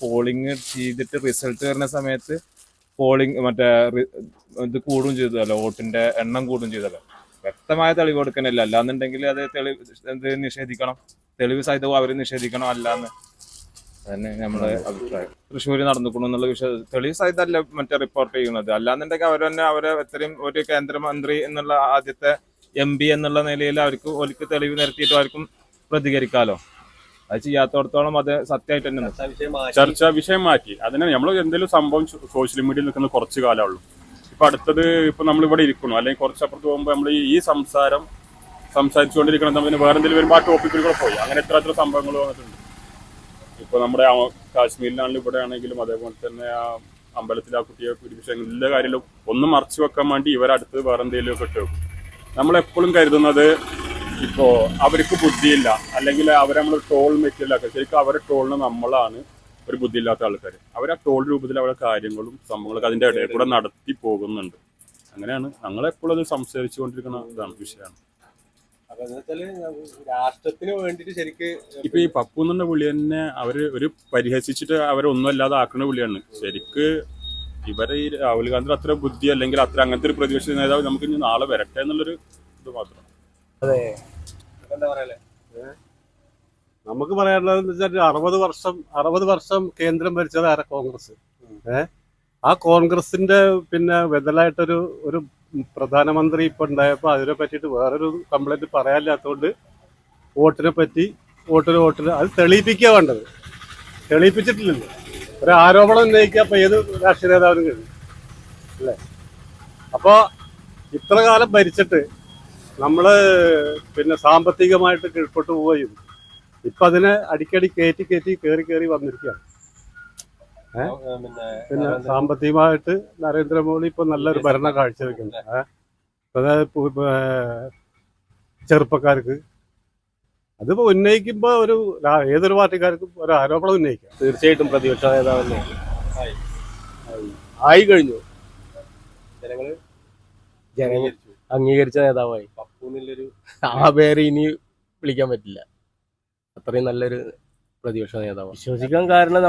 Polling ചെയ്തിട്ട് result വരുന്ന സമയത്ത് പോളിംഗ് മറ്റേ ഇത് കൂടും ചെയ്തല്ലോ, വോട്ടിന്റെ എണ്ണം കൂടും ചെയ്തല്ലോ. വ്യക്തമായ തെളിവ് കൊടുക്കണില്ല. അല്ലാന്നുണ്ടെങ്കിൽ അത് എന്ത് നിഷേധിക്കണം, തെളിവ് സഹിതവും അവർ നിഷേധിക്കണം. അല്ലാന്ന് അതന്നെ നമ്മുടെ അഭിപ്രായം. തൃശ്ശൂര് നടന്നുക്കണം എന്നുള്ള വിഷയം തെളിവ് സഹിതമല്ല മറ്റേ റിപ്പോർട്ട് ചെയ്യുന്നത്. അല്ലാന്നുണ്ടെങ്കിൽ അവർ തന്നെ അവരെ എത്രയും ഒരു കേന്ദ്രമന്ത്രി എന്നുള്ള ആദ്യത്തെ MP എന്നുള്ള നിലയിൽ അവർക്ക് തെളിവ് നിരത്തിയിട്ട് അവർക്കും പ്രതികരിക്കാലോ. അത് ചെയ്യാത്തോടത്തോളം അത് സത്യമായിട്ട് തന്നെ ചർച്ചാ വിഷയം മാറ്റി. അതിനെ നമ്മൾ എന്തെങ്കിലും സംഭവം സോഷ്യൽ മീഡിയയിൽ നിൽക്കുന്ന കുറച്ച് കാലമുള്ളൂ. ഇപ്പൊ അടുത്തത് ഇപ്പൊ നമ്മളിവിടെ ഇരിക്കണു, അല്ലെങ്കിൽ കുറച്ചപ്പുറത്ത് പോകുമ്പോൾ നമ്മൾ ഈ സംസാരിച്ചുകൊണ്ടിരിക്കണം, നമ്മൾ വേറെ എന്തെങ്കിലും വരുമ്പോൾ ആ ടോപ്പിക്കിൽ കൂടെ പോയി അങ്ങനെ എത്ര സംഭവങ്ങൾ വന്നിട്ടുണ്ട്. ഇപ്പൊ നമ്മുടെ കാശ്മീരിലാണെങ്കിലും ഇവിടെ ആണെങ്കിലും അതേപോലെ തന്നെ ആ അമ്പലത്തിൽ ആ കുട്ടിയെ പിടിപ്പിച്ച എല്ലാ കാര്യങ്ങളും ഒന്നും മറച്ചു വെക്കാൻ വേണ്ടി ഇവരടുത്ത് വേറെ എന്തെങ്കിലും ഒക്കെ ഇട്ട് വെക്കും. നമ്മളെപ്പോഴും കരുതുന്നത് ഇപ്പോ അവർക്ക് ബുദ്ധിയില്ല, അല്ലെങ്കിൽ അവരെ നമ്മൾ ട്രോൾ മെറ്റീരിയലാക്കുക. ശരിക്കും അവരെ ട്രോളിന് നമ്മളാണ് ഒരു ബുദ്ധിയില്ലാത്ത ആൾക്കാർ. അവർ ആ ട്രോൾ രൂപത്തിൽ അവരുടെ കാര്യങ്ങളും സംഭവങ്ങളൊക്കെ അതിന്റെ ഇടയിൽ കൂടെ നടത്തി പോകുന്നുണ്ട്. അങ്ങനെയാണ് ഞങ്ങളെപ്പോഴും അത് സംസാരിച്ചു കൊണ്ടിരിക്കുന്ന ഇതാണ് വിഷയമാണ്. രാഷ്ട്രത്തിന് വേണ്ടിട്ട് ശരിക്ക് ഇപ്പൊ ഈ പപ്പു എന്നുള്ള പുള്ളി തന്നെ അവര് ഒരു പരിഹസിച്ചിട്ട് അവരെ ഒന്നും അല്ലാതെ ആക്കുന്ന പുള്ളിയാണ്. ശരിക്ക് ഇവരെ ഈ രാഹുൽ ഗാന്ധി അത്ര ബുദ്ധി അല്ലെങ്കിൽ അത്ര അങ്ങനത്തെ ഒരു പ്രതിപക്ഷ നേതാവ് നമുക്ക് ഇനി നാളെ വരട്ടെ എന്നുള്ളൊരു ഇത് മാത്രം. അതെ, എന്താ പറയല്ലേ, നമുക്ക് പറയാനുള്ളത് വെച്ചാൽ 60 വർഷം കേന്ദ്രം ഭരിച്ചത് ആരാ? കോൺഗ്രസ്. ആ കോൺഗ്രസിന്റെ പിന്നെ ബദലായിട്ടൊരു പ്രധാനമന്ത്രി ഇപ്പൊ ഉണ്ടായപ്പോ അതിനെ പറ്റിയിട്ട് വേറൊരു കംപ്ലൈന്റ് പറയാനില്ലാത്തതുകൊണ്ട് വോട്ടിന് അത് തെളിയിപ്പിക്കുക വേണ്ടത്. തെളിയിപ്പിച്ചിട്ടില്ലല്ലോ. ഒരു ആരോപണം ഉന്നയിക്കുക അപ്പൊ ഏത് രാഷ്ട്രീയ നേതാവിനും കഴിയും അല്ലേ? അപ്പൊ ഇത്ര കാലം ഭരിച്ചിട്ട് നമ്മള് പിന്നെ സാമ്പത്തികമായിട്ട് കീഴ്പോട്ട് പോവുകയും ഇപ്പൊ അതിനെ അടിക്കടി കയറി വന്നിരിക്കുകയാണ്. പിന്നെ സാമ്പത്തികമായിട്ട് നരേന്ദ്രമോദി ഇപ്പൊ നല്ലൊരു ഭരണം കാഴ്ചവെക്കുന്നുണ്ട്. അതായത് ചെറുപ്പക്കാർക്ക് അതിപ്പോ ഉന്നയിക്കുമ്പോ ഏതൊരു പാർട്ടിക്കാർക്കും ഒരു ആരോപണം ഉന്നയിക്കാം. തീർച്ചയായിട്ടും പ്രതിപക്ഷ നേതാവ് ആയി കഴിഞ്ഞു. ജനങ്ങൾ അംഗീകരിച്ച നേതാവായി. പപ്പു എന്നുള്ളൊരു ആ പേര് ഇനി വിളിക്കാൻ പറ്റില്ല. അത്രയും നല്ലൊരു പ്രതിപക്ഷ നേതാവ്. വിശ്വസിക്കാൻ കാരണം